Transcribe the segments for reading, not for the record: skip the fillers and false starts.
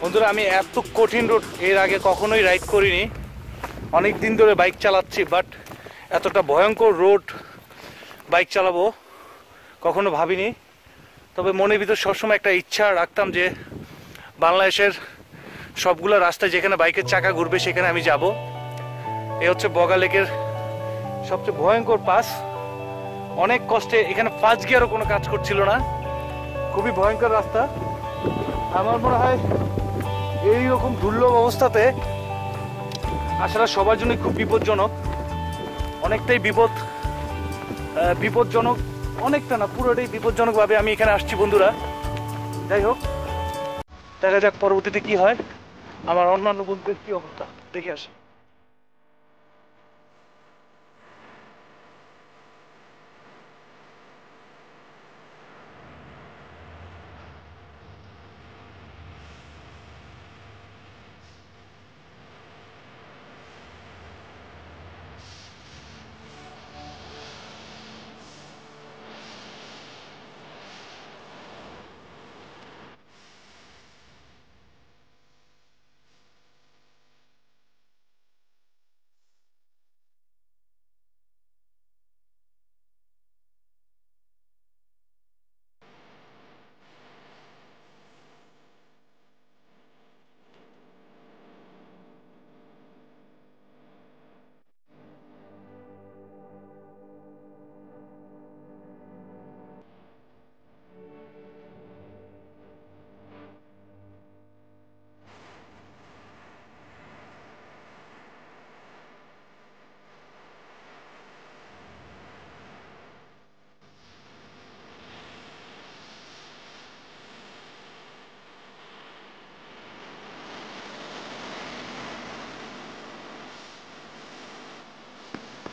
বন্ধুরা, আমি এত কঠিন রোড এর আগে কখনোই রাইড করিনি। অনেক দিন ধরে বাইক চালাচ্ছি, বাট এতটা ভয়ঙ্কর রোড বাইক চালাবো কখনো ভাবিনি। তবে মনের ভিতর সবসময় একটা ইচ্ছা রাখতাম যে বাংলাদেশের সবগুলো রাস্তায় যেখানে বাইকের চাকা ঘুরবে সেখানে আমি যাব। এ হচ্ছে বগা লেকের সবচেয়ে ভয়ঙ্কর পাস। অনেক কষ্টে, এখানে ফার্স্ট গিয়ারও কোনো কাজ করছিল না, খুবই ভয়ঙ্কর রাস্তা। আমার মনে হয় এইরকম দুর্লভ অবস্থাতে আসাটা সবার জন্য খুব বিপজ্জনক, অনেকটাই বিপজ্জনক, অনেকটা না পুরোটাই বিপজ্জনকভাবে আমি এখানে আসছি বন্ধুরা। যাই হোক, দেখা যাক পরবর্তীতে কি হয়। আমার অন্যান্য বন্ধুদের কি অবস্থা দেখে আসি।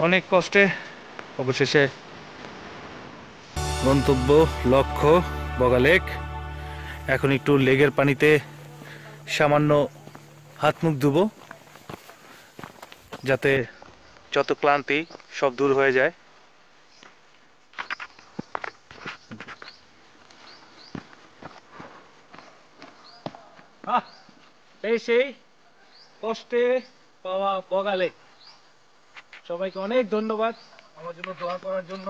অনেক কষ্টে অবশেষে গন্তব্য লক্ষ্য বগা লেক। এখন একটু লেগের পানিতে সামান্য হাত মুখ ধুবো, যাতে যত ক্লান্তি সব দূর হয়ে যায়। এই সেই কষ্টে পাওয়া বগা লেক। সবাইকে অনেক ধন্যবাদ আমার জন্য দোয়া করার জন্য।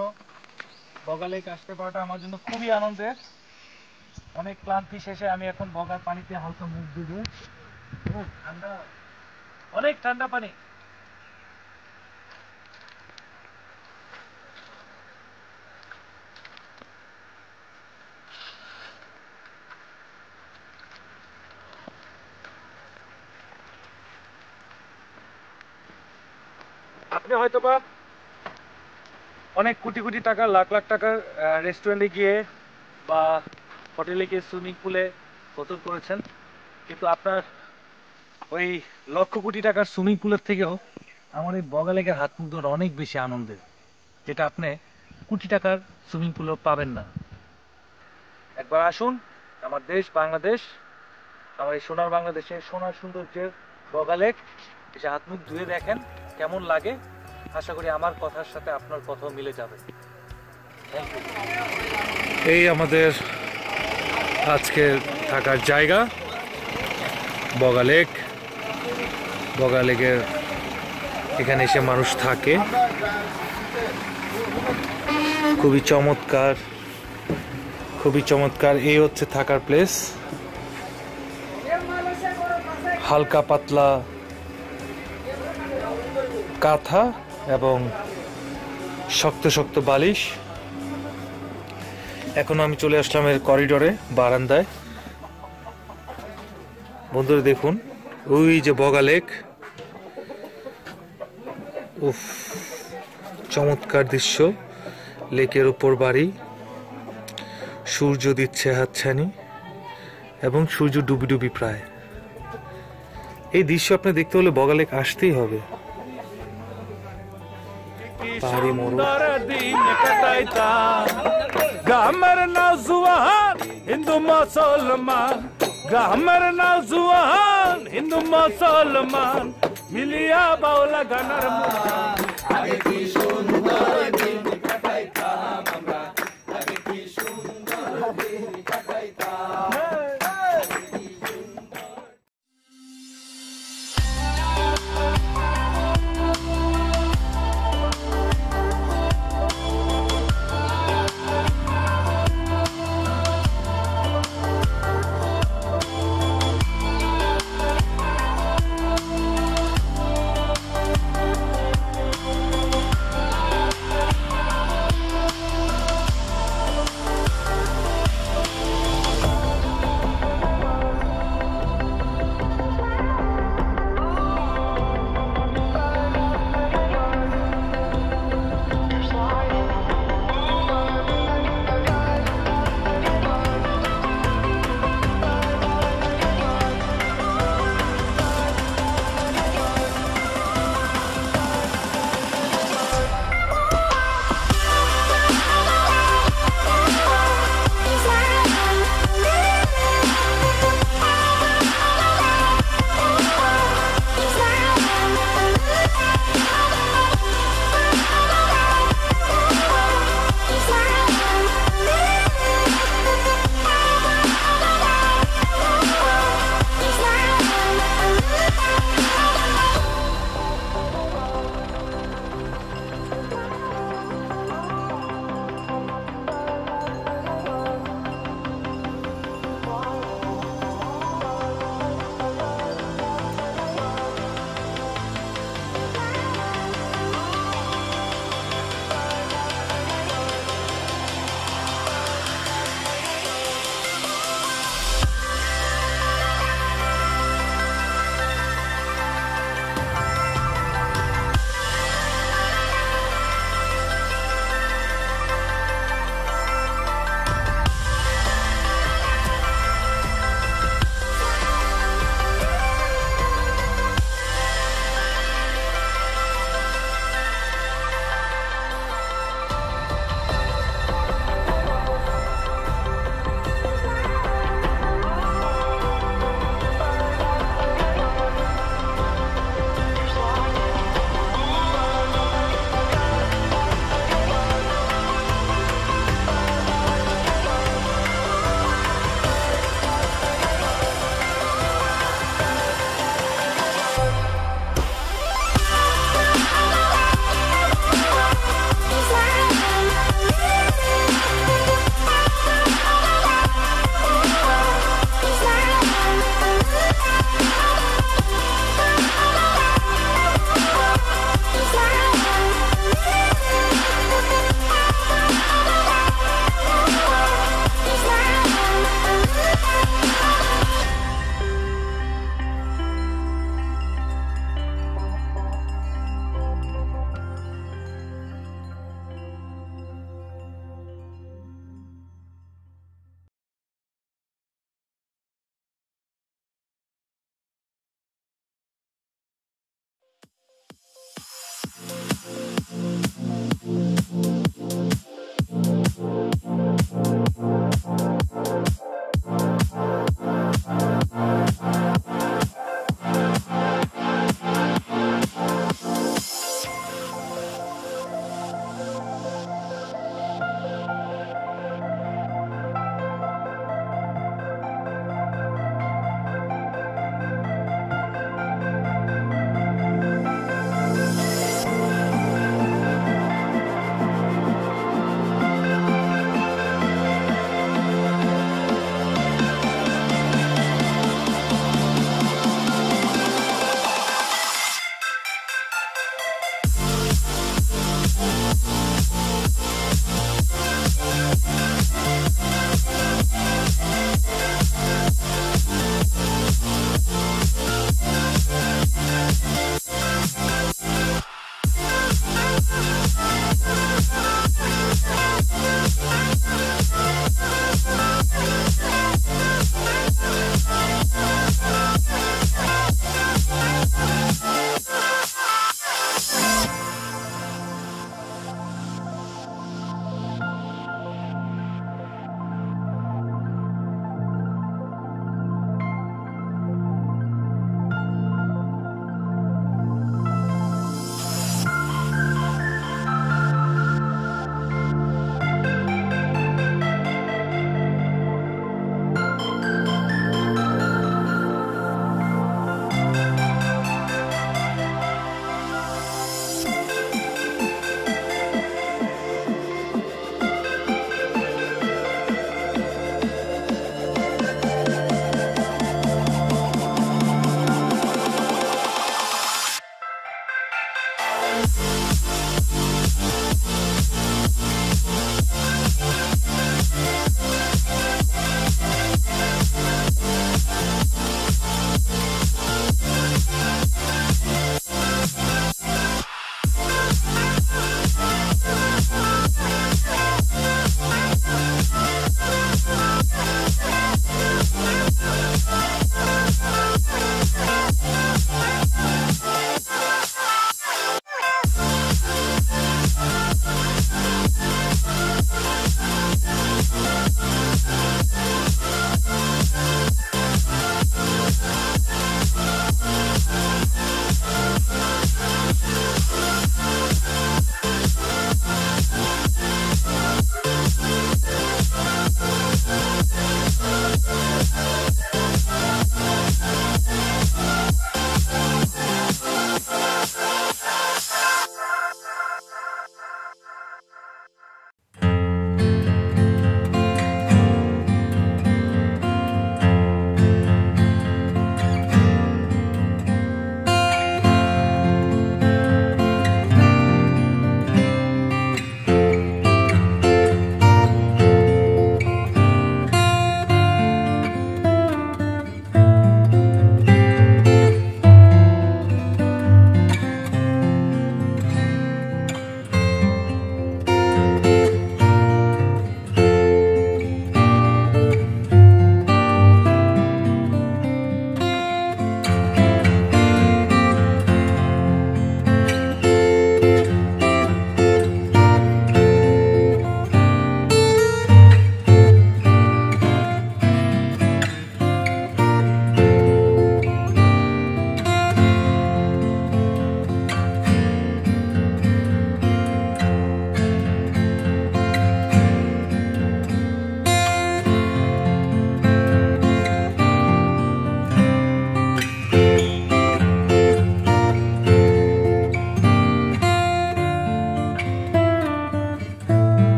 বগা লেক আসতে পারাটা আমার জন্য খুবই আনন্দের। অনেক ক্লান্তি শেষে আমি এখন বগার পানিতে হালকা মুখ ধুবো। ঠান্ডা, অনেক ঠান্ডা পানি। আপনি হয়তোবা অনেক কোটি কোটি টাকা, লাখ লাখ টাকার রেস্টুরেন্টে গিয়ে বা হোটেলে গিয়ে সুইমিং পুলে গোসল করেছেন, কিন্তু আপনার ওই লক্ষ কোটি টাকার সুইমিং পুলের থেকেও আমার এই বগা লেকের হাত মুখ ধোয়ার অনেক বেশি আনন্দের, যেটা আপনি কোটি টাকার সুইমিং পুলেও পাবেন না। একবার আসুন আমার দেশ বাংলাদেশ, আমার এই সোনার বাংলাদেশে সোনার সৌন্দর্যের বগা লেক, এসে হাত মুখ ধুয়ে দেখেন কেমন লাগে। আশা করি আমার কথার সাথে আপনার কথাও মিলে যাবে। এই আমাদের আজকের থাকার জায়গা বগা লেক। বগা লেকের এখানে এসে মানুষ থাকে, খুবই চমৎকার, খুবই চমৎকার। এই হচ্ছে থাকার প্লেস, হালকা পাতলা কাঁথা এবং শক্ত শক্ত বালিশ। এখন আমি চলে আসলাম এর করিডোরে, বারান্দায়। বন্ধুরা দেখুন, ওই যে বগা লেক, উফ, চমৎকার দৃশ্য। লেকের উপর বাড়ি, সূর্য দিচ্ছে হাতছানি এবং সূর্য ডুবি ডুবি প্রায়। এই দৃশ্য আপনি দেখতে হলে বগা লেক আসতেই হবে। পাহাড়ি মরু, গ্রামের নওজওয়ান হিন্দু মুসলমান, গ্রামের নওজওয়ান হিন্দু মুসলমান মিলিয়া বাউলা গানার মুখা। আগে কি সুন্দর দিন কাটাইতাম আমরা, আগে কি সুন্দর দিন কাটাইতাম।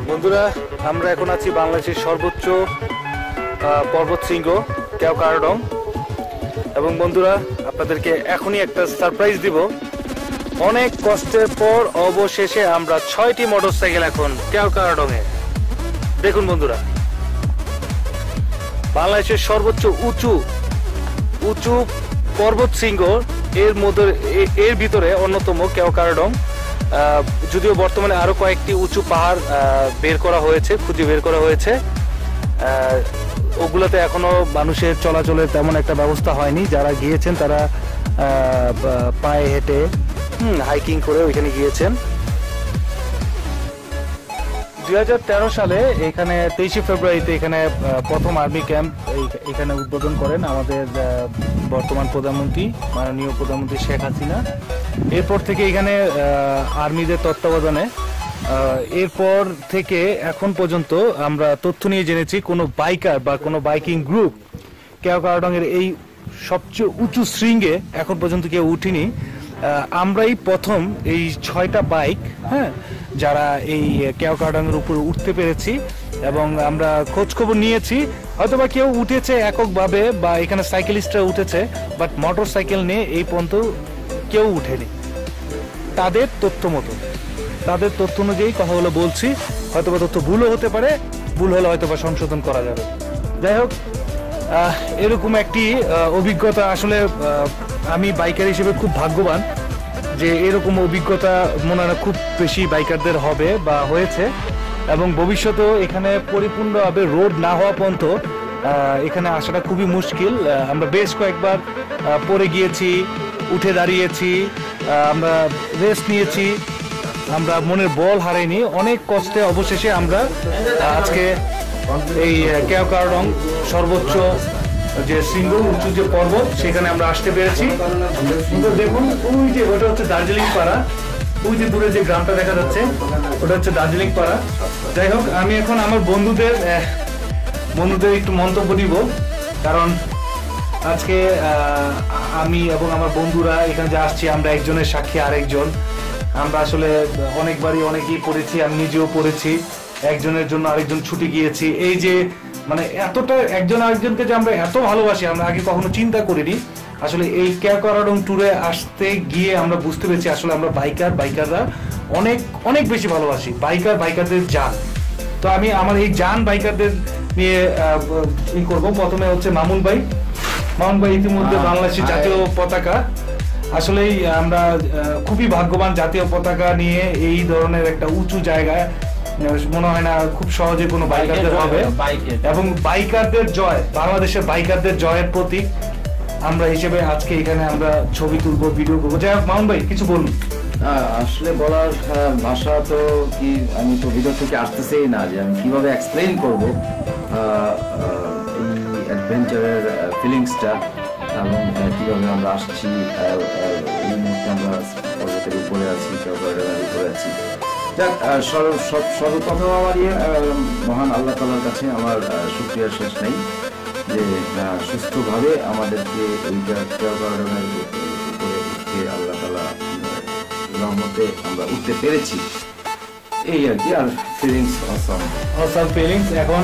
বন্ধুরা, আমরা এখন আছি বাংলাদেশের সর্বোচ্চ পর্বতশৃঙ্গ কেওক্রাডং। এবং বন্ধুরা, আপনাদেরকে এখনই একটা সারপ্রাইজ দিব। অনেক কষ্টের পর অবশেষে আমরা 6টি মোটরসাইকেল এখন কেওক্রাডং এ। দেখুন বন্ধুরা, বাংলাদেশের সর্বোচ্চ উঁচু পর্বতশৃঙ্গ এর ভিতরে অন্যতম কেওক্রাডং। যদিও বর্তমানে আরো কয়েকটি উঁচু পাহাড় খুঁজে বের করা হয়েছে। ওগুলোতে এখনো মানুষের চলাচলের তেমন একটা ব্যবস্থা হয়নি। যারা গিয়েছেন তারা পায়ে হেঁটে হাইকিং করে ওইখানে গিয়েছেন। 2013 সালে এখানে 23 ফেব্রুয়ারিতে এখানে প্রথম আর্মি ক্যাম্প এখানে উদ্বোধন করেন আমাদের বর্তমান প্রধানমন্ত্রী, মাননীয় প্রধানমন্ত্রী শেখ হাসিনা। এরপর থেকে এখানে আর্মিদের তত্ত্বাবধানে এরপর থেকে এখন পর্যন্ত আমরা তথ্য নিয়ে জেনেছি কোনো বাইকার বা কোনো বাইকিং গ্রুপ কেওক্রাডং এর এই সবচেয়ে উঁচু শৃঙ্গে এখন পর্যন্ত কেউ উঠিনি। আমরাই প্রথম এই 6টা বাইক যারা এই কেওক্রাডং এর উপর উঠতে পেরেছি। এবং আমরা খোঁজ খবর নিয়েছি, হয়তোবা কেউ উঠেছে এককভাবে বা এখানে সাইকেলিস্টরা উঠেছে, বাট মোটর সাইকেল নিয়ে এই পর্যন্ত কেউ উঠেনি। তাদের তথ্য অনুযায়ী কথাগুলো বলছি। হয়তোবা তথ্য ভুলও হতে পারে, ভুল হলে হয়তোবা সংশোধন করা যাবে। যাই হোক, এরকম একটি অভিজ্ঞতা আসলে আমি বাইকার হিসেবে খুব ভাগ্যবান যে এরকম অভিজ্ঞতা মনে হয় খুব বেশি বাইকারদের হবে বা হয়েছে। এবং ভবিষ্যতেও এখানে পরিপূর্ণভাবে রোড না হওয়া পর্যন্ত এখানে আসাটা খুবই মুশকিল। আমরা বেশ কয়েকবার পড়ে গিয়েছি, উঠে দাঁড়িয়েছি, আমরা রেস্ট নিয়েছি, আমরা মনের বল হারাইনি, অনেক কষ্টে অবশেষে আমরা আজকে এই কেওক্রাডং সর্বোচ্চ যে শৃঙ্গ উঁচু যে পর্বত সেখানে আমরা আসতে পেরেছি। দেখুন ওই যে ওটা হচ্ছে দার্জিলিং পাড়া, ওই যে দূরে যে গ্রামটা দেখা যাচ্ছে ওটা হচ্ছে দার্জিলিং পাড়া। যাই হোক, আমি এখন আমার বন্ধুদের একটু মন্তব্য দিব, কারণ আজকে আমি এবং আমার বন্ধুরা এখানে যে আসছি আমরা একজনের সাক্ষী আরেকজন। আমরা আসলে অনেকেই পড়েছি, আমি নিজেও পড়েছি, একজনের জন্য আরেকজন ছুটে গিয়েছি। এই যে মানে এতটা একজন আরেকজনকে যে আমরা এত ভালোবাসি আমরা আগে কখনো চিন্তা করিনি। আসলে এই কেওক্রাডং ট্যুরে আসতে গিয়ে আমরা বুঝতে পেরেছি আসলে আমরা বাইকাররা অনেক অনেক বেশি ভালোবাসি, বাইকারদের জান। তো আমি আমার এই জান বাইকারদের নিয়ে করব। প্রথমে হচ্ছে মামুন ভাই ইতিমধ্যে বাংলাদেশের জাতীয় পতাকা, আসলেই আমরা খুবই ভাগ্যবান জাতীয় পতাকা নিয়ে এই ধরনের একটা উঁচু জায়গায় মনে হয় না খুব সহজে কোনো বাইকারদের হবে, এবং বাইকারদের জয়, বাংলাদেশের বাইকারদের জয়ের প্রতীক আমরা হিসেবে আজকে এখানে আমরা ছবি তুলবো, ভিডিও করবো। যাই হোক, মামুন ভাই কিছু বলুন। আসলে বলার ভাষা তো কি, আমি তো ভিতর থেকে আসতেছেই না যে আমি কিভাবে এক্সপ্লেইন করবো এই অ্যাডভেঞ্চারের ফিলিংসটা, এবং কিভাবে আমরা আসছি। এই মুহূর্তে আমরা পর্বতের উপরে আছি, কেওক্রাডংয়ের উপরে আছি। যাক, সর্বপ্রথম আমার মহান আল্লাহ তাআলার কাছে আমার শুকরিয়ার শেষ নেই যে সুস্থভাবে আমাদেরকে এই কেওক্রাডংয়ের উপরে উঠতে আল্লাহ তাআলা রহমতে আমরা উঠতে পেরেছি, এই আর কি। আর ফিলিংস অসাম ফিলিংস। এখন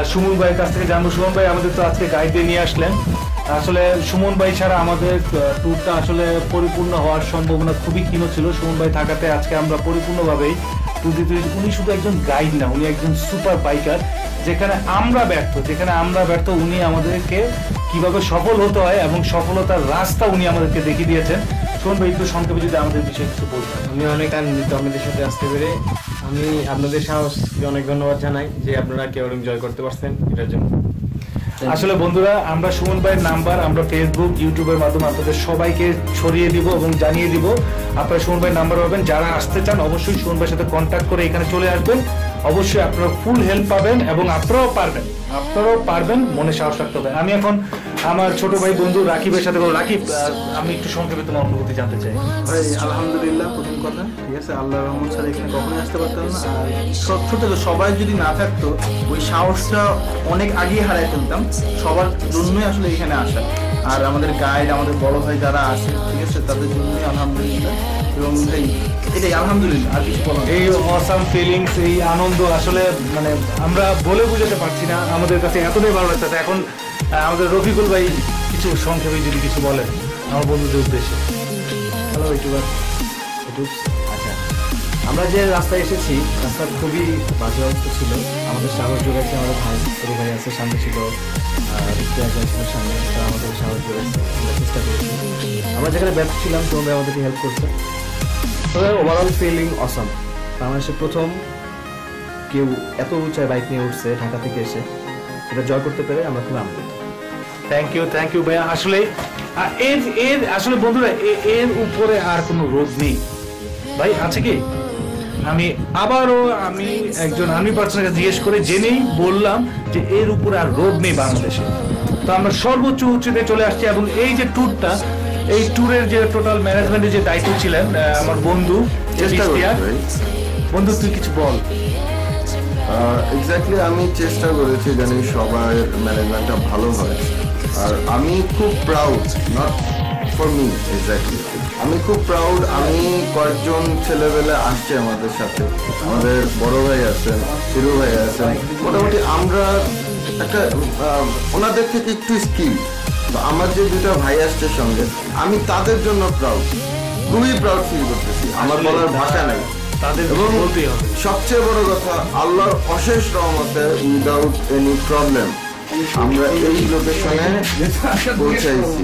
সুমন ভাইয়ের কাছ থেকে জানবো। সুমন ভাই আমাদের তো আজকে গাইড দিয়ে নিয়ে আসলেন, আসলে সুমন ভাই ছাড়া আমাদের ট্যুরটা আসলে পরিপূর্ণ হওয়ার সম্ভাবনা খুবই ক্ষীণ ছিল। সুমন ভাই থাকাতে আজকে আমরা পরিপূর্ণভাবেই ট্যুর দিতে। উনি শুধু একজন গাইড না, উনি একজন সুপার বাইকার। যেখানে আমরা ব্যর্থ উনি আমাদেরকে কিভাবে সফল হতে হয় এবং সফলতার রাস্তা উনি আমাদেরকে দেখিয়ে দিয়েছেন। সুমন ভাই একটু সংক্ষেপে যদি আমাদের বিষয়ে কিছু বলতেন। আমি অনেক আনন্দিত আপনাদের সাথে আসতে পেরে। আমি আপনাদের সাহসকে অনেক ধন্যবাদ জানাই যে আপনারা কেওক্রাডং জয় করতে পারছেন, এটার জন্য। আসলে বন্ধুরা, আমরা সুমন ভাইয়ের নাম্বার আমরা ফেসবুক, ইউটিউবের মাধ্যমে আপনাদের সবাইকে ছড়িয়ে দিব এবং জানিয়ে দিব। আপনারা সুমন ভাইয়ের নাম্বার পাবেন, যারা আসতে চান অবশ্যই সুমন ভাইয়ের সাথে কন্ট্যাক্ট করে এখানে চলে আসবেন। অবশ্যই আপনারা ফুল হেল্প পাবেন এবং আপনারাও পারবেন, মনে সাহস রাখতে হবে। আমি এখন আমার ছোট ভাই বন্ধু রাকিবের সাথে বলবো। রাকিব, আমি একটু সংক্ষেপে তোমার অনুভূতি জানতে চাই। ভাই আলহামদুলিল্লাহ, প্রথম কথা ঠিক আছে, আল্লাহর রহমত ছাড়া এখানে কখনোই আসতে পারতাম না। আর ছোট সবাই যদি না থাকতো ওই সাহসটা অনেক আগেই হারাই ফেলতাম। সবার জন্যই আসলে এখানে আসা, আর আমাদের গাইড, আমাদের বড় ভাই যারা আছে ঠিক আছে, তাদের জন্যই আলহামদুলিল্লাহ। এবং ভাই এটাই আলহামদুলিল্লাহ, আর কিছু বলার। এই অসাম ফিলিংস, এই আনন্দ আসলে মানে আমরা বলে বুঝাতে পারছি না, আমাদের কাছে এতটাই ভালো লাগতেছে। এখন আমাদের রফিকুল ভাই কিছু সংক্ষেপে যদি কিছু বলেন আমার বন্ধুদের উদ্দেশ্যে। হ্যালো ইউটিউবার, আচ্ছা, আমরা যে রাস্তায় এসেছি রাস্তা খুবই বাজে অবস্থা ছিল। আমাদের সাহস যোগাচ্ছে আমাদের ভাই, ছোটো ভাই আছে সামনে ছিল, ছিল সামনে, তারা আমাদের সাহস যোগাচ্ছে, আমরা চেষ্টা করেছি। আমরা যেখানে ব্যর্থ ছিলাম তোমরা আমাদেরকে হেল্প করছো। তবে ওভারঅল ফিলিং অসাম। বাংলাদেশের প্রথম কেউ এত উঁচায় বাইক নিয়ে উঠছে ঢাকা থেকে এসে, এটা জয় করতে পেরে আমরা খুব আনন্দিত। থ্যাংক ইউ ভাইয়া। আসলে এর আসলে বন্ধুরা এর উপরে আর কোনো রোড নেই ভাই, আছে কি? আমি একজন আর্মি পার্সনের কাছে জিজ্ঞেস করে জেনেই বললাম যে এর উপরে আর রোড নেই বাংলাদেশে। তো আমরা সর্বোচ্চ উচ্চতে চলে আসছি, এবং এই যে ট্যুরটা, এই ট্যুরের যে টোটাল ম্যানেজমেন্টের যে দায়িত্ব ছিলেন আমার বন্ধু। বন্ধু তুই কিছু বল। এক্স্যাক্টলি, আমি চেষ্টা করেছি যেন সবার ম্যানেজমেন্টটা ভালো হয়। আর আমি খুব proud, not for me, exactly আমি খুব প্রাউড। আমি কয়েকজন ছেলেবেলে আসছে আমাদের সাথে, আমাদের বড় ভাই আছেন, হিরু ভাই আছেন, মোটামুটি আমরা একটা ওনাদের থেকে একটু স্কিল। তো আমার যে দুটা ভাই আসছে সঙ্গে, আমি তাদের জন্য প্রাউড, খুবই প্রাউড ফিল করতেছি, আমার বলার ভাষা নাই। এবং সবচেয়ে বড় কথা, আল্লাহর অশেষ রহমতে উইদাউট এনি প্রবলেম আমরা এই লোকেশনে পৌঁছাইছি।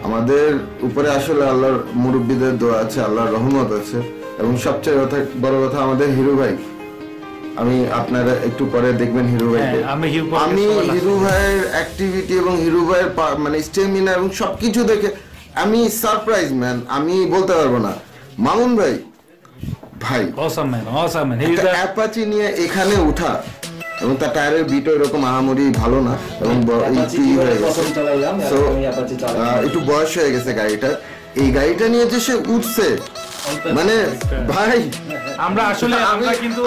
আমাদের উপরে আসলে আল্লাহর মুরব্বীদের দোয়া আছে, আল্লাহর রহমত আছে, এবং সবচেয়ে বড় কথা আমাদের হিরু ভাই। আমি আপনারা একটু পরে দেখবেন হিরু ভাইকে। আমি হিরু ভাইয়ের অ্যাক্টিভিটি এবং হিরু ভাইয়ের মানে স্টেমিনা এবং সবকিছু দেখে আমি সারপ্রাইজ ম্যান, আমি বলতে পারবো না। মামুন ভাই ভাই অসাম ম্যান অ্যাপাচি নিয়ে এখানে উঠা এবং তার টায়ারের বিটও এরকম আহামরি ভালো না এবং একটু বয়স হয়ে গেছে গাড়িটা। এই গাড়িটা নিয়ে যে সে উঠছে মানে ভাই আমরা আসলে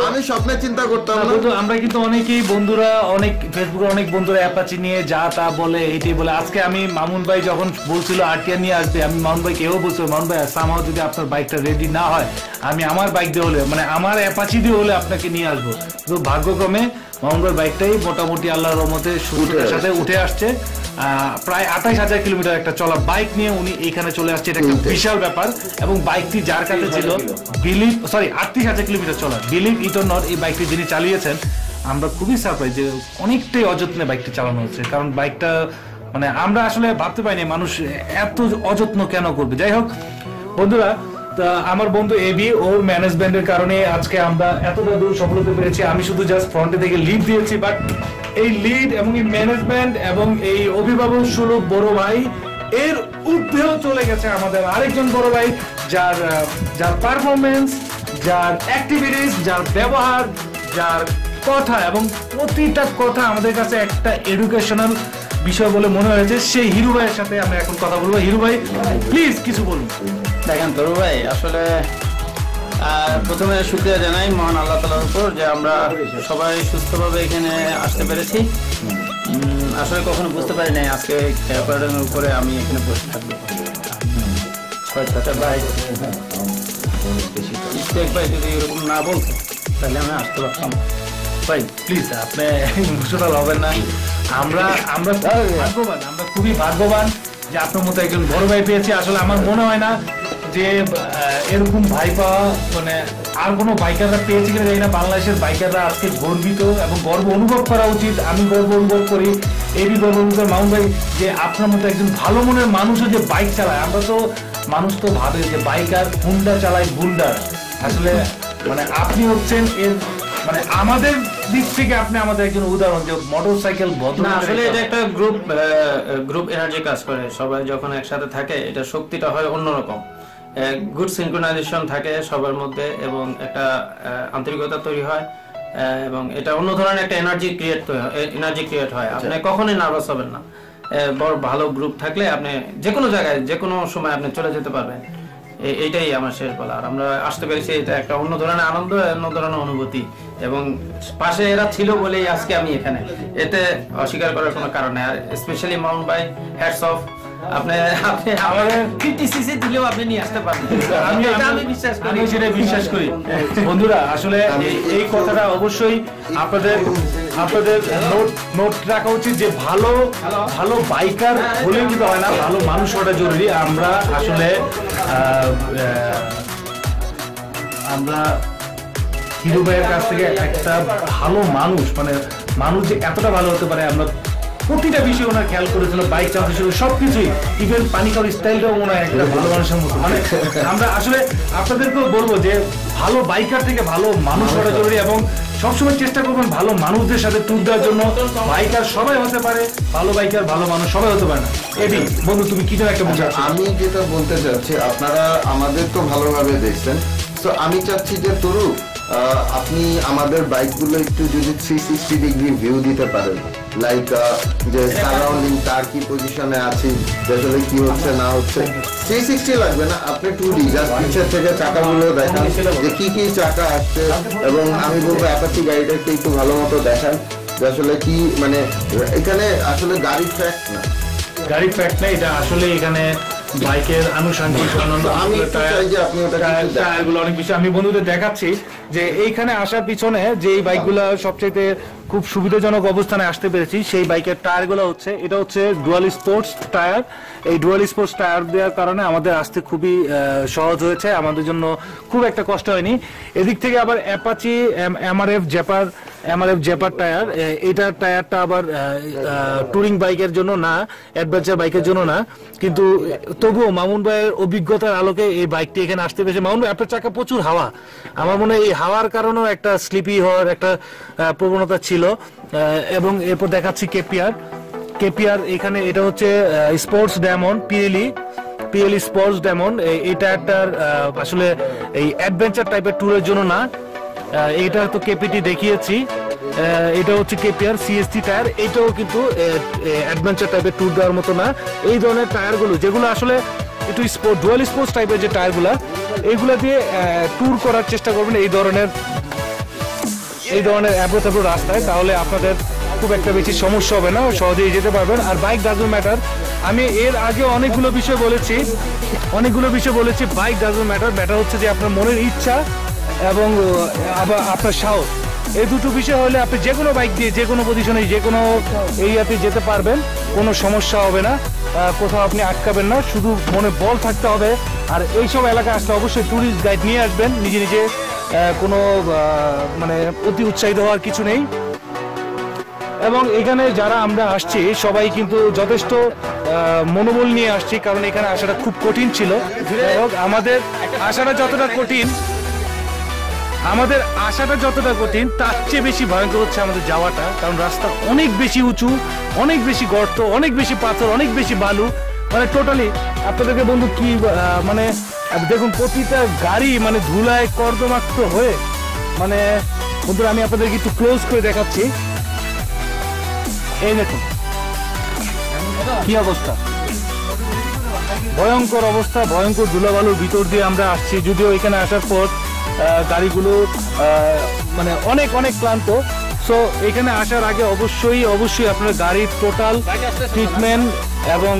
আমি স্বপ্নে চিন্তা করতাম না। আমরা কিন্তু অনেকেই বন্ধুরা, অনেক ফেসবুকে অনেক বন্ধুরা অ্যাপাচি নিয়ে যা তা বলে, এইটাই বলে। আজকে আমি মামুন ভাই যখন বলছিল আরটিআর নিয়ে আসবে, আমি মামুন ভাই কেউ বলছিল মামুন ভাই সামহাও যদি আপনার বাইকটা রেডি না হয়, আমি আমার বাইক দিয়ে হলে মানে আমার অ্যাপাচি দিয়ে হলে আপনাকে নিয়ে আসবো। তো ভাগ্যক্রমে মামুন ভাই বাইকটাই মোটামুটি আল্লাহর রহমতে সুন্দরের সাথে উঠে আসছে। প্রায় 28,000 কিলোমিটার একটা চলা বাইক নিয়ে উনি এখানে চলে আসছে, এটা একটা বিশাল ব্যাপার। এবং বাইকটি যার কাছে ছিল 38,000 কিলোমিটার চলা, বিলিভ ইট অর নট, এই বাইকটি যিনি চালিয়েছেন আমরা খুবই সারপ্রাইজ যে অনেকটাই অযত্নে বাইকটি চালানো হচ্ছে। কারণ বাইকটা মানে আমরা আসলে ভাবতে পারিনি মানুষ এত অযত্ন কেন করবে। যাই হোক বন্ধুরা, আমার বন্ধু এবি ওর ম্যানেজমেন্টের কারণে আজকে আমরা এতটা দূর সফল হতে পেরেছি। আমি শুধু জাস্ট ফ্রন্টে থেকে লিড দিয়েছি, বাট এই লিড এবং এই ম্যানেজমেন্ট এবং এই অভিভাবক সুলভ বড় ভাই এর ঊর্ধ্বেও চলে গেছে আমাদের আরেকজন বড় ভাই, যার পারফরমেন্স, যার অ্যাক্টিভিটিস, যার ব্যবহার, যার কথা এবং প্রতিটা কথা আমাদের কাছে একটা এডুকেশনাল বিষয় বলে মনে হয়েছে। সেই হিরু ভাইয়ের সাথে আমরা এখন কথা বলবো। হিরু ভাই প্লিজ কিছু বলুন। দেখেন তরু ভাই, আসলে প্রথমে শুকরিয়া জানাই মহান আল্লাহ তাআলার উপর যে আমরা সবাই সুস্থভাবে এখানে আসতে পেরেছি। আসলে কখনো বুঝতে পারি নাই আজকে ক্যাপারের উপরে আমি এখানে বসে থাকবো। ভাই ভাই যদি এরকম না বলতো তাহলে আমি আসতে পারতাম। ভাই প্লিজ আপনি ইমোশনাল হবেন না। আমরা ভাগ্যবান, আমরা খুবই ভাগ্যবান যে আপনার মতো একজন বড় ভাই পেয়েছি। আসলে আমার মনে হয় না যে এরকম ভাই পাওয়া মানে আর কোনো বাইকাররা পেয়েছে কিনা জানি না। বাংলাদেশের বাইকাররা আজকে গর্বিত এবং গর্ব অনুভব করা উচিত। আমি গর্ব অনুভব করি, এবি গর্ব অনুভব করি মামুন ভাই, যে আপনার মতো একজন ভালো মনের মানুষও যে বাইক চালায়। আমরা তো মানুষ তো ভাবে যে বাইকার হুন্ডা চালায় গুন্ডা, আসলে মানে আপনি হচ্ছেন এর মানে আমাদের দিক থেকে আপনি আমাদের একজন উদাহরণ যে মোটরসাইকেল বদল। আসলে এটা একটা গ্রুপ এনার্জি কাজ করে, সবাই যখন একসাথে থাকে এটা শক্তিটা হয় অন্যরকম। গুড সিনক্রোনাইজেশন থাকে সবার মধ্যে এবং একটা আন্তরিকতা তৈরি হয় এবং এটা অন্য ধরনের একটা এনার্জি ক্রিয়েট হয়। আপনি কখনোই নার্ভাস হবেন না। বড় ভালো গ্রুপ থাকলে আপনি যে কোনো জায়গায় যে কোনো সময় আপনি চলে যেতে পারবেন। এইটাই আমার শেষ বলা। আর আমরা আসতে পেরেছি, এটা একটা অন্য ধরনের আনন্দ, অন্য ধরনের অনুভূতি এবং পাশে এরা ছিল বলেই আজকে আমি এখানে, এতে অস্বীকার করার কোনো কারণ নেই। আর স্পেশালি মাউন্ট ভাই, হ্যাটস অফ, আপনি আমাদের 50cc দিলেও আপনি নিয়ে আসতে পারবেন। আমি বিশ্বাস করি বন্ধুরা। আসলে এই কথাটা অবশ্যই আপনাদের নোট রাখা উচিত যে ভালো বাইকার হলে কিন্তু হয় না, ভালো মানুষ হওয়াটা জরুরি। আমরা আসলে আমরা হিরো ভাইয়ের কাছ থেকে একটা ভালো মানুষ, মানে মানুষ যে এতটা ভালো হতে পারে আমরা প্রতিটা বিষয় ওনার খেয়াল করেছিল, বাইক চালাতে ছিল সবকিছুই, ইভেন পানি খাওয়ার স্টাইলটাও মনে হয় একটা ভালো মানুষের মতো। মানে আমরা আসলে আপনাদেরকেও বলবো যে ভালো বাইকার থেকে ভালো মানুষ হওয়া জরুরি এবং সবসময় চেষ্টা করবেন ভালো মানুষদের সাথে ট্যুর দেওয়ার জন্য। বাইকার সবাই হতে পারে, ভালো বাইকার ভালো মানুষ সবাই হতে পারে না। এবি বন্ধু তুমি কি একটা বোঝাচ্ছ? আমি যেটা বলতে চাচ্ছি, আপনারা আমাদের তো ভালোভাবে দেখছেন, তো আমি চাচ্ছি যে তরু আপনি আমাদের বাইকগুলো একটু যদি 360 ডিগ্রি ভিউ দিতে পারেন, লাইক যে সারাউন্ডিং তার কি পজিশনে আছি, আসলে কি হচ্ছে না হচ্ছে। 360 লাগবে না, আপনি 2D জাস্ট পিছের থেকে চাকাগুলো দেখান যে কি কি চাকা আসছে এবং আমি বলবো অ্যাপাচি গাড়িটাকে একটু ভালো মতো দেখান যে আসলে কি মানে এখানে আসলে গাড়ি ফ্যাক্ট না, এটা আসলে এখানে বাইকের আনুষঙ্গিক টায়ারগুলো অনেক বেশি। আমি বন্ধুদের দেখাচ্ছি যে এইখানে আসার পিছনে যে এই বাইকগুলো সবচেয়ে খুব সুবিধাজনক অবস্থানে আসতে পেরেছি, সেই বাইকের টায়ারগুলো হচ্ছে এটা হচ্ছে ডুয়াল স্পোর্টস টায়ার। এই ডুয়াল স্পোর্টস টায়ার দেওয়ার কারণে আমাদের আসতে খুবই সহজ হয়েছে, আমাদের জন্য খুব একটা কষ্ট হয়নি। এদিক থেকে আবার অ্যাপাচি এমআরএফ জেপার টায়ার, এইটার টায়ারটা আবার টুরিং বাইকের জন্য না, অ্যাডভেঞ্চার বাইকের জন্য না, কিন্তু তবুও মামুন ভাইয়ের অভিজ্ঞতার আলোকে এই বাইকটি এখানে আসতে পেরেছে। মামুন ভাই আপনার চাকা প্রচুর হাওয়া, আমার মনে হয় এই হাওয়ার কারণেও একটা স্লিপি হওয়ার একটা প্রবণতা ছিল। এবং এরপর দেখাচ্ছি কেপিআর এখানে, এটা হচ্ছে sports diamond PLE PL sports ডেমন। এই টায়ারটার আসলে এই অ্যাডভেঞ্চার টাইপের ট্যুরের জন্য না, এটা তো কেপিটি দেখিয়েছি, এটা হচ্ছে কেপিআর সিএসটি টায়ার, এটাও কিন্তু অ্যাডভেঞ্চার টাইপের ট্যুর দেওয়ার মতো না। এই ধরনের টায়ারগুলো যেগুলো আসলে একটু ডুয়াল স্পোর্টস টাইপের যে টায়ারগুলো, এইগুলো দিয়ে ট্যুর করার চেষ্টা করবেন এই ধরনের অ্যাব্রো ট্যাব্রো রাস্তায়, তাহলে আপনাদের খুব একটা বেশি সমস্যা হবে না, সহজেই যেতে পারবেন। আর বাইক ডাজন্ট ম্যাটার, আমি এর আগে অনেকগুলো বিষয় বলেছি, বাইক ডাজন্ট ম্যাটার, ম্যাটার হচ্ছে যে আপনার মনের ইচ্ছা এবং আবার আপনার সাহস, এই দুটো বিষয় হলে আপনি যে কোনো বাইক দিয়ে যে কোনো পজিশনে যে কোনো এরিয়াতে যেতে পারবেন, কোনো সমস্যা হবে না, কোথাও আপনি আটকাবেন না, শুধু মনে বল থাকতে হবে। আর এইসব এলাকায় আসলে অবশ্যই ট্যুরিস্ট গাইড নিয়ে আসবেন, নিজে কোনো মানে অতি উৎসাহিত হওয়ার কিছু নেই। এবং এখানে যারা আমরা আসছি সবাই কিন্তু যথেষ্ট মনোবল নিয়ে আসছি, কারণ এখানে আসাটা খুব কঠিন ছিল। আমাদের আসাটা যতটা কঠিন তার চেয়ে বেশি ভয়ঙ্কর হচ্ছে আমাদের যাওয়াটা, কারণ রাস্তা অনেক বেশি উঁচু, অনেক বেশি গর্ত, অনেক বেশি পাথর, অনেক বেশি বালু, মানে টোটালি আপনাদেরকে বন্ধু কি মানে দেখুন প্রতিটা গাড়ি মানে ধুলায় কর্দমাক্ত হয়ে, মানে বন্ধুরা আমি আপনাদেরকে একটু ক্লোজ করে দেখাচ্ছি, এই দেখুন কি অবস্থা, ভয়ঙ্কর অবস্থা, ভয়ঙ্কর ধুলাবালুর ভিতর দিয়ে আমরা আসছি। যদিও এখানে আসার পর গাড়িগুলো মানে অনেক ক্লান্ত, সো এখানে আসার আগে অবশ্যই আপনার গাড়ির টোটাল ট্রিটমেন্ট এবং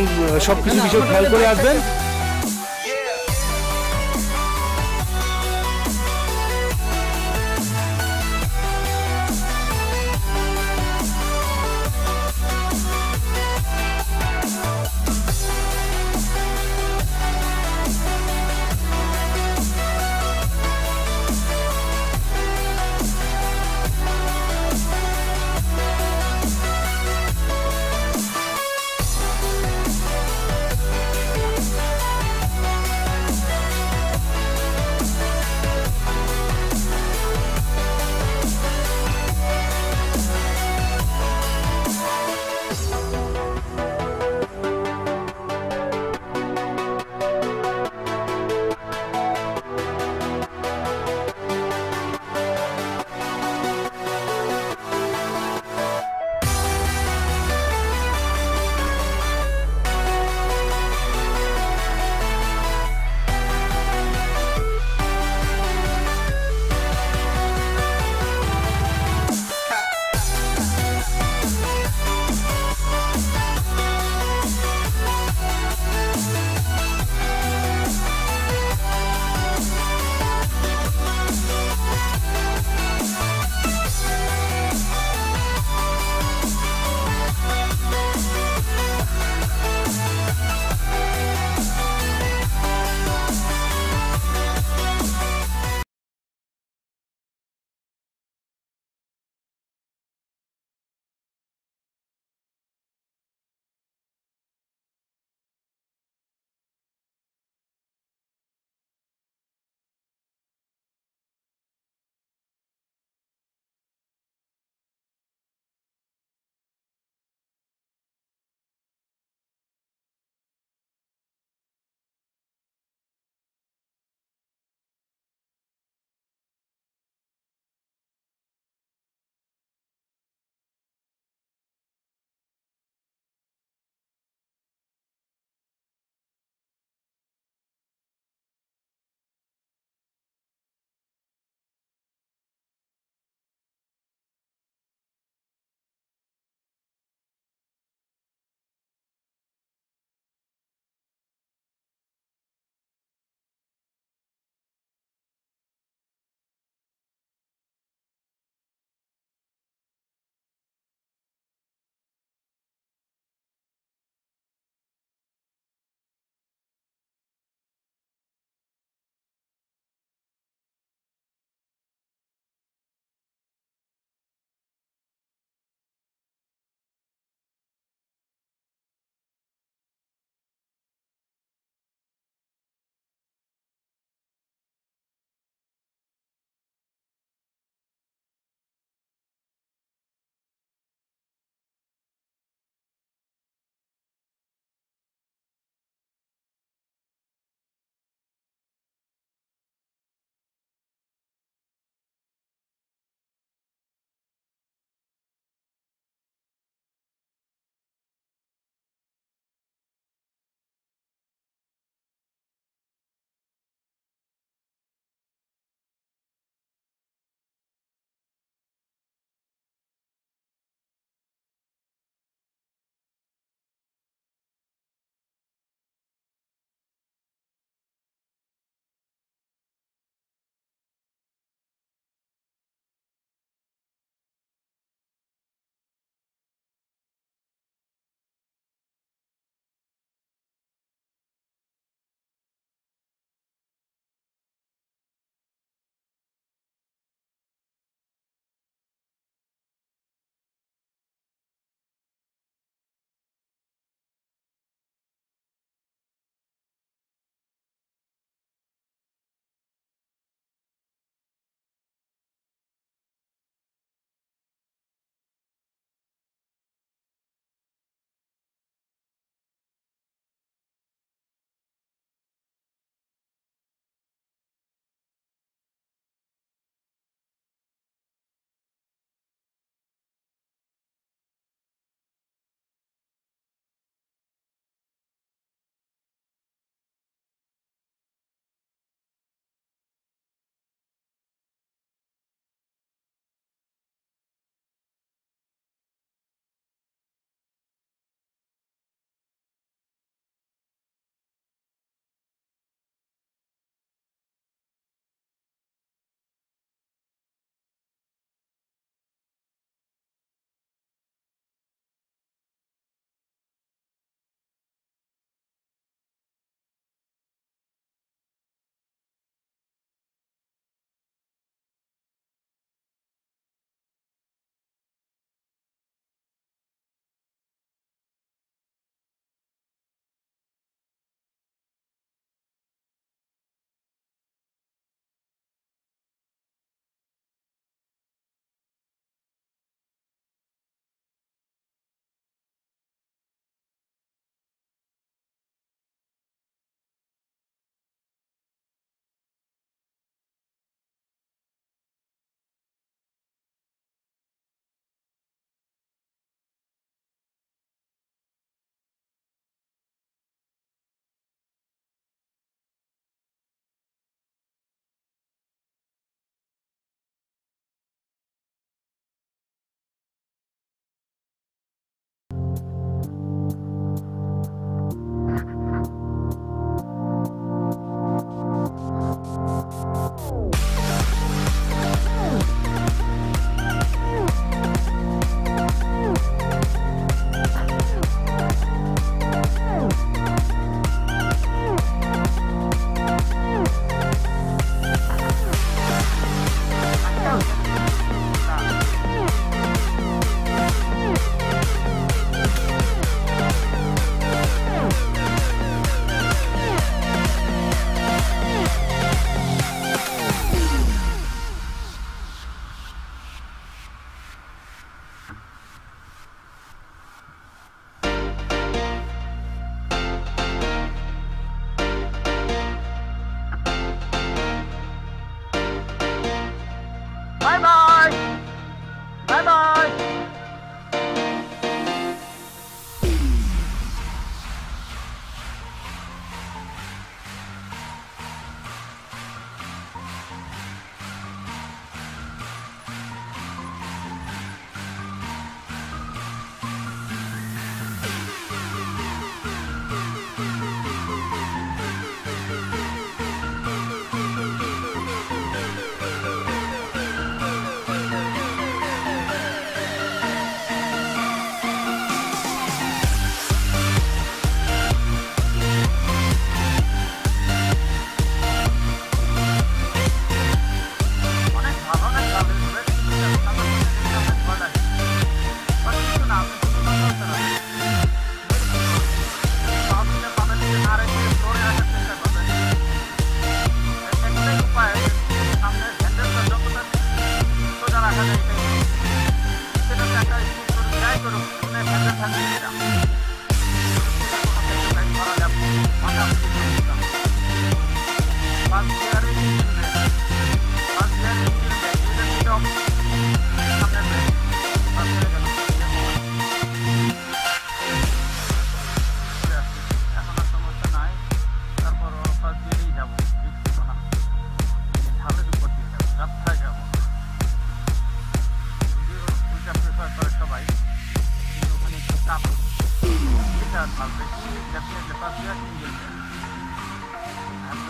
সবকিছু বিষয় খেয়াল করে আসবেন।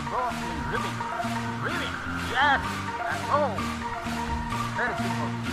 Go in ribbing. Ribbing. Yes. And go. Very simple.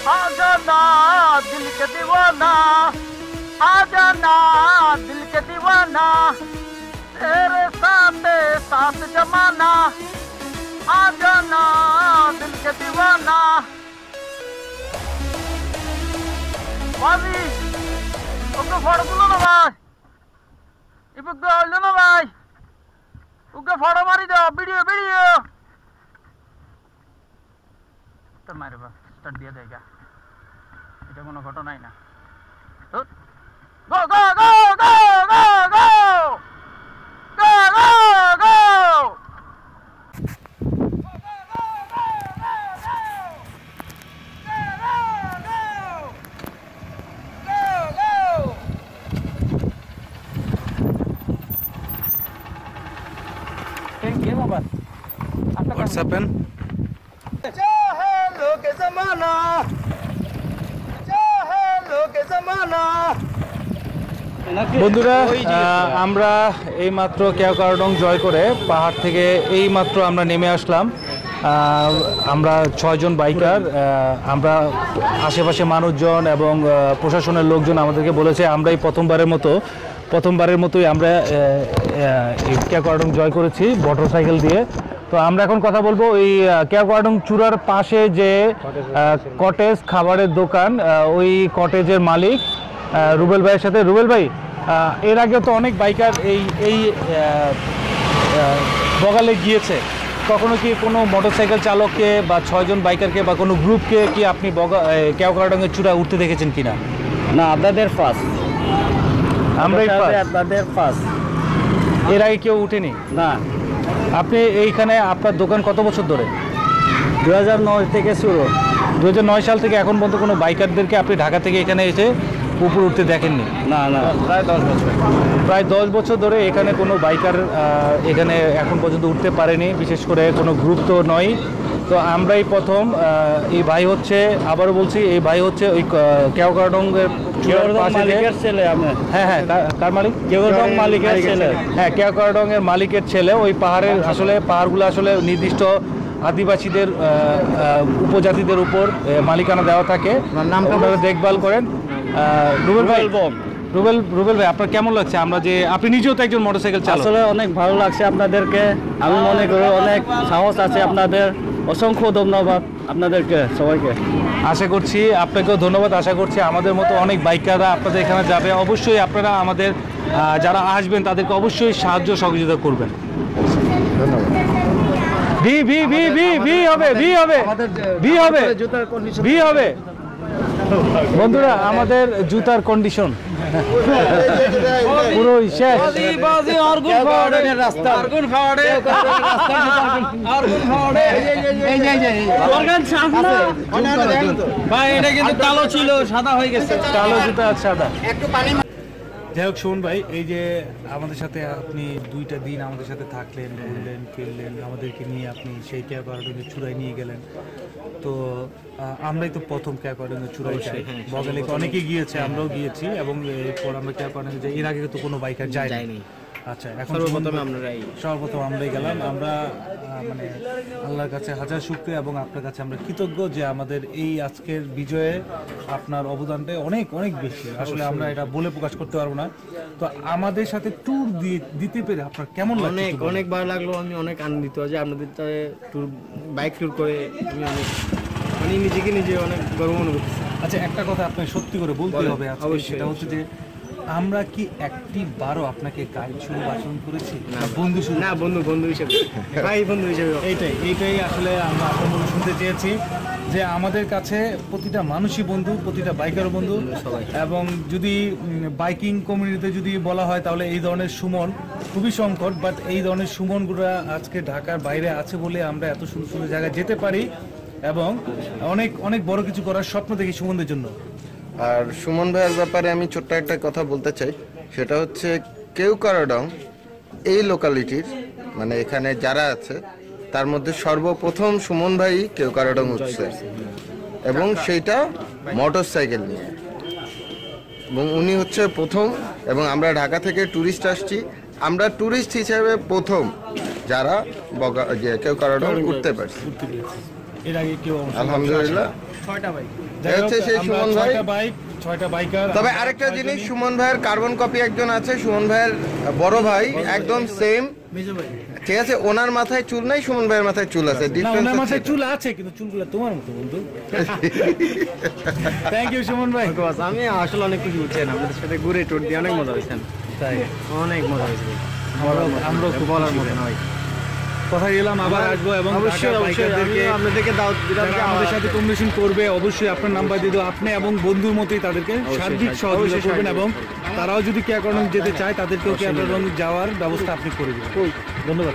आ जाना दिल के दीवाना, आ जाना दिल के दीवाना, तेरे साथ साथ जमाना, आ जाना दिल के दीवाना। भाभी ওকে ফটোগুলো না ভাই, ইবুকে হইলো না ভাই, ওকে ফটো মারি দাও, ভিডিও ভিডিও তোর মারে বা স্টার্ট দিয়ে দেয়, এটা কোনো ঘটনাই না। গো গো গো গো গো গো গো গো গো। What's happened? বন্ধুরা আমরা এইমাত্র কেওক্রাডং জয় করে পাহাড় থেকে এইমাত্র আমরা নেমে আসলাম। আমরা 6 জন বাইকার, আমরা আশেপাশে মানুষজন এবং প্রশাসনের লোকজন আমাদেরকে বলেছে আমরাই প্রথমবারের মতোই আমরা কেওক্রাডং জয় করেছি মোটরসাইকেল দিয়ে। তো আমরা এখন কথা বলবো ওই কেওক্রাডং চূড়ার পাশে যে কটেজ খাবারের দোকান, ওই কটেজের মালিক রুবেল ভাইয়ের সাথে। রুবেল ভাই, এর আগে তো অনেক বাইকার এই বগালে গিয়েছে, কখনো কি কোনো মোটরসাইকেল চালককে বা 6 জন বাইকারকে বা কোনো গ্রুপকে কি আপনি কেওক্রাডংয়ের চূড়া উঠতে দেখেছেন কিনা? না, আপনাদের ফার্স্ট, আমরাই আপনাদের ফার্স্ট। এর আগে কেউ উঠেনি? না। আপনি এইখানে আপনার দোকান কত বছর ধরে? 2009 থেকে শুরু। 2009 সাল থেকে এখন পর্যন্ত কোনো বাইকারদেরকে আপনি ঢাকা থেকে এখানে এসে উপর উঠতে দেখেননি? না না, প্রায় 10 বছর। প্রায় 10 বছর ধরে এখানে কোনো বাইকার এখানে এখন পর্যন্ত উঠতে পারেনি, বিশেষ করে কোনো গ্রুপ তো নয়। তো আমরাই প্রথম। এই ভাই হচ্ছে, আবারও বলছি, এই ভাই হচ্ছে ওই কেওক্রাডংয়ের মালিকের ছেলে। হ্যাঁ হ্যাঁ, কার মালিক? কেওক্রাডং মালিকের ছেলে। হ্যাঁ, কেওক্রাডংয়ের মালিকের ছেলে। ওই পাহাড়ের পাহাড়গুলো আসলে নির্দিষ্ট আদিবাসীদের উপজাতিদের উপর মালিকানা দেওয়া থাকে, আপনারা দেখভাল করেন। রুবেল ভাই, আপনার কেমন লাগছে? আমরা যে আপনি নিজেও তো একজন মোটরসাইকেল চালক। আসলে অনেক ভালো লাগছে আপনাদেরকে, আমি মনে করি অনেক সাহস আছে আপনাদের। অসংখ্য ধন্যবাদ আপনাদেরকে সবাইকে। আশা করছি আপনাকেও ধন্যবাদ। আশা করছি আমাদের মতো অনেক বাইকাররা আপনাদের এখানে যাবে। অবশ্যই আপনারা আমাদের যারা আসবেন তাদেরকে অবশ্যই সাহায্য সহযোগিতা করবেন। ধন্যবাদ। ভি হবে বন্ধুরা, আমাদের জুতার কন্ডিশন পুরো শেষ। এটা কিন্তু কালো ছিল, সাদা হয়ে গেছে। কালো জুতা সাদা। যাই হোক, শুনুন ভাই, এই যে আমাদের সাথে আপনি 2টা দিন আমাদের সাথে থাকলেন, ঘুরলেন ফিরলেন, আমাদেরকে নিয়ে আপনি সেই কেওক্রাডংয়ের চূড়ায় নিয়ে গেলেন। তো আমরাই তো প্রথম কেওক্রাডংয়ের চূড়ায় যাই। বগালে অনেকেই গিয়েছে, আমরাও গিয়েছি, এবং এরপর আমরা কেওক্রাডংয়ে যাই। এর আগে তো কোনো বাইকার যায়নি। আচ্ছা, এখন সর্বপ্রথম আমরাই গেলাম। আমরা মানে আল্লাহর কাছে হাজার শুকরিয়া এবং আপনার কাছে আমরা কৃতজ্ঞ যে আমাদের এই আজকের বিজয়ে আপনার অবদানটা অনেক অনেক বেশি। আসলে আমরা এটা বলে প্রকাশ করতে পারবো না। তো আমাদের সাথে ট্যুর দিতে পেরে আপনার কেমন লাগছে? অনেক ভালো লাগলো। আমি অনেক আনন্দিত যে আপনাদের ট্যুর, বাইক ট্যুর করে আমি অনেক, মানে নিজে অনেক গর্ব অনুভব করছি। আচ্ছা, একটা কথা আপনাকে সত্যি করে বলতে হবে, সেটা হচ্ছে যে আমরা কি একটি বারও আপনাকে গাইড শুরু বাসন করেছি? বন্ধু শুরু না, বন্ধু হিসেবে, ভাই বন্ধু হিসেবে। এইটাই আসলে আমরা আপনার মনে শুনতে চেয়েছি যে আমাদের কাছে প্রতিটা মানুষই বন্ধু, প্রতিটা বাইকারও বন্ধু। এবং যদি বাইকিং কমিউনিটিতে যদি বলা হয় তাহলে এই ধরনের সুমন খুবই সংকট, বাট এই ধরনের সুমনগুলো আজকে ঢাকার বাইরে আছে বলে আমরা এত সুন্দর সুন্দর জায়গায় যেতে পারি এবং অনেক অনেক বড় কিছু করার স্বপ্ন দেখি সুমনদের জন্য। আর সুমন ভাইয়ের ব্যাপারে আমি ছোট্ট একটা কথা বলতে চাই, সেটা হচ্ছে কেওক্রাডং এই লোকালিটির, মানে এখানে যারা আছে তার মধ্যে সর্বপ্রথম সুমন ভাই কেওক্রাডং উঠছে, এবং সেইটা মোটরসাইকেল নিয়ে, এবং উনি হচ্ছে প্রথম। এবং আমরা ঢাকা থেকে ট্যুরিস্ট আসছি, আমরা ট্যুরিস্ট হিসেবে প্রথম যারা কেউ কারাডং উঠতে পারছে। এর আগে কেউ আলহামদুলিল্লাহ। এই হচ্ছে সেই সুমন ভাই। 6টা বাইকার। তবে আরেকটা জিনিস, সুমন ভাইয়ের কার্বন কপি একজন আছে, সুমন ভাইয়ের বড় ভাই, একদম সেম, ঠিক আছে? ওনার মাথায় চুল নাই, সুমন ভাইয়ের মাথায় চুল আছে। ওনার মাথায় চুল আছে কিন্তু চুলগুলো তোমার মতো বন্ধু। থ্যাংক ইউ সুমন ভাই। আমি আসলে অনেক কিছু বুঝছেন, আপনাদের সাথে ঘুরে টুর দিয়ে অনেক মজা হয়েছেন, তাই অনেক মজা হয়েছে। আমরাও খুব বলার মতো নয়। কথা দিলাম আবার আসবো এবং আপনাদেরকে দাওয়াত দিলাম, আমাদের সাথে কম্বিনেশন করবে। অবশ্যই আপনার নাম্বার দিয়ে দেবো, আপনি এবং বন্ধুর মতোই তাদেরকে সার্বিক সহযোগিতা করবেন এবং তারাও যদি কেয়ারডং যেতে চায় তাদেরকেও কেয়ারডং যাওয়ার ব্যবস্থা আপনি করে দেবেন। ধন্যবাদ।